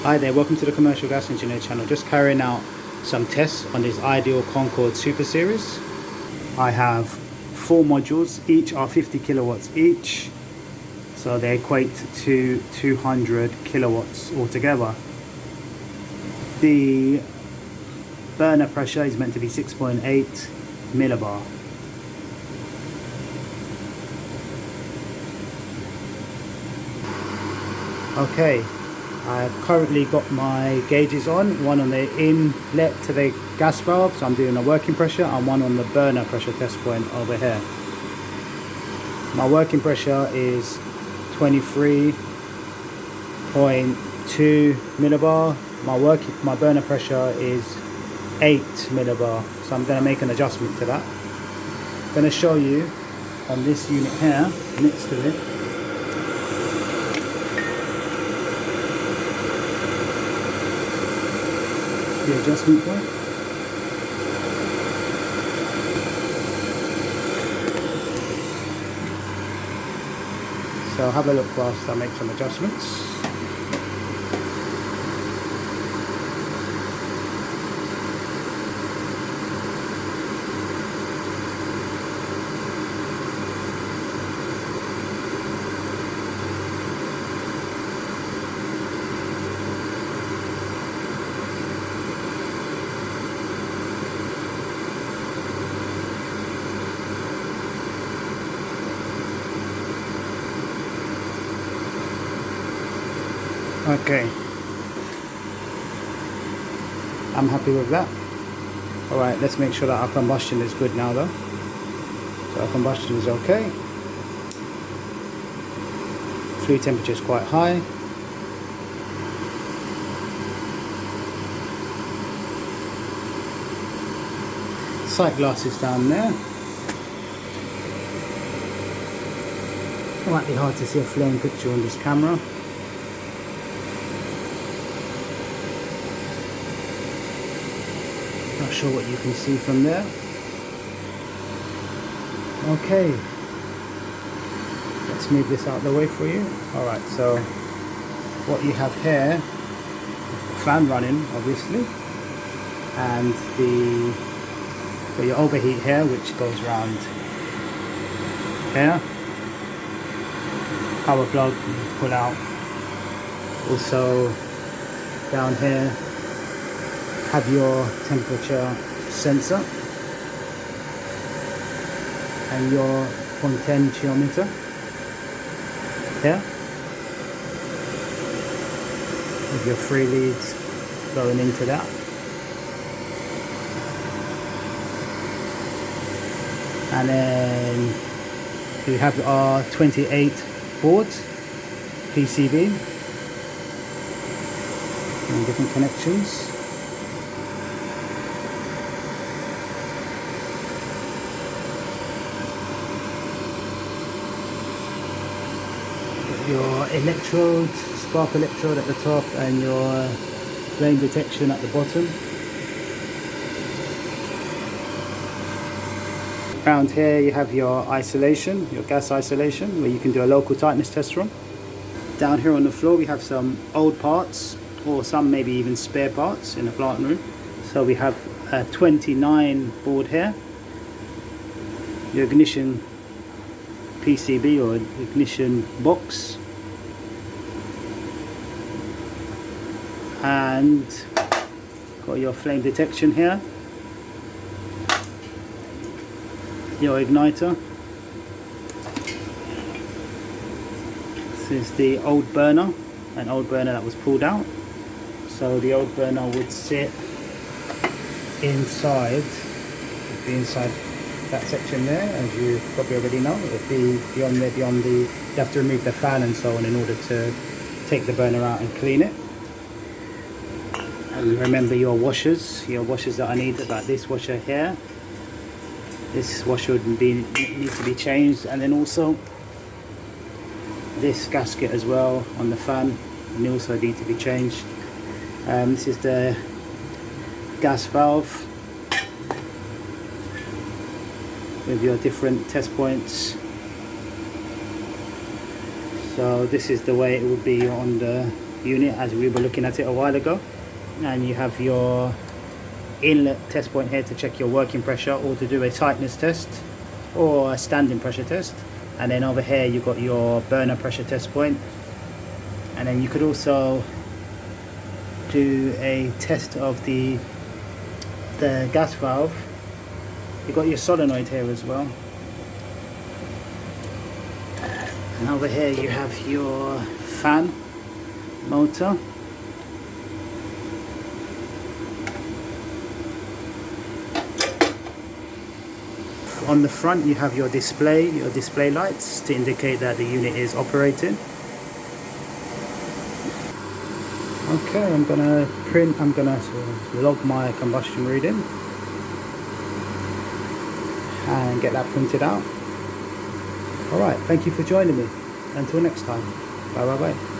Hi there, welcome to the Commercial Gas Engineer channel. Just carrying out some tests on this ideal Concord Super Series. I have 4 modules, each are 50 kilowatts each, so they equate to 200 kilowatts altogether. The burner pressure is meant to be 6.8 millibar. Okay, I've currently got my gauges on the inlet to the gas valve, so I'm doing a working pressure, and one on the burner pressure test point over here. My working pressure is 23.2 millibar. My burner pressure is 8 millibar, so I'm going to make an adjustment to that. I'm going to show you on this unit here next to it. The adjustment point. So have a look whilst I make some adjustments. Okay, I'm happy with that. Alright, let's make sure that our combustion is good now though. So our combustion is okay. Fluid temperature is quite high. Sight glass is down there. It might be hard to see a flame picture on this camera. Not sure what you can see from there. Okay, let's move this out of the way for you. Alright, so what you have here, the fan running obviously, and your overheat here, which goes around here. Power plug you pull out. Also down here have your temperature sensor and your potentiometer here with your 3 leads going into that. And then we have our 28 boards PCB and different connections. Your electrode, spark electrode at the top, and your flame detection at the bottom. Around here you have your isolation, your gas isolation, where you can do a local tightness test from. Down here on the floor we have some old parts, or some maybe even spare parts in the plant room. So we have a 29 board here, your ignition PCB or ignition box, and got your flame detection here, your igniter. This is the old burner, an old burner that was pulled out. So the old burner would sit inside, that section there, as you probably already know. It would be beyond the, you have to remove the fan and so on in order to take the burner out and clean it. And remember your washers that I need, like this washer here. This washer would need to be changed, and then also this gasket as well on the fan, and also need to be changed. This is the gas valve with your different test points. So this is the way it would be on the unit as we were looking at it a while ago, and you have your inlet test point here to check your working pressure or to do a tightness test or a standing pressure test, and then over here you've got your burner pressure test point, and then you could also do a test of the gas valve. You've got your solenoid here as well, and over here you have your fan motor. On the front you have your display lights to indicate that the unit is operating. Okay, I'm gonna log my combustion reading and get that printed out. Alright, thank you for joining me. Until next time. Bye bye bye.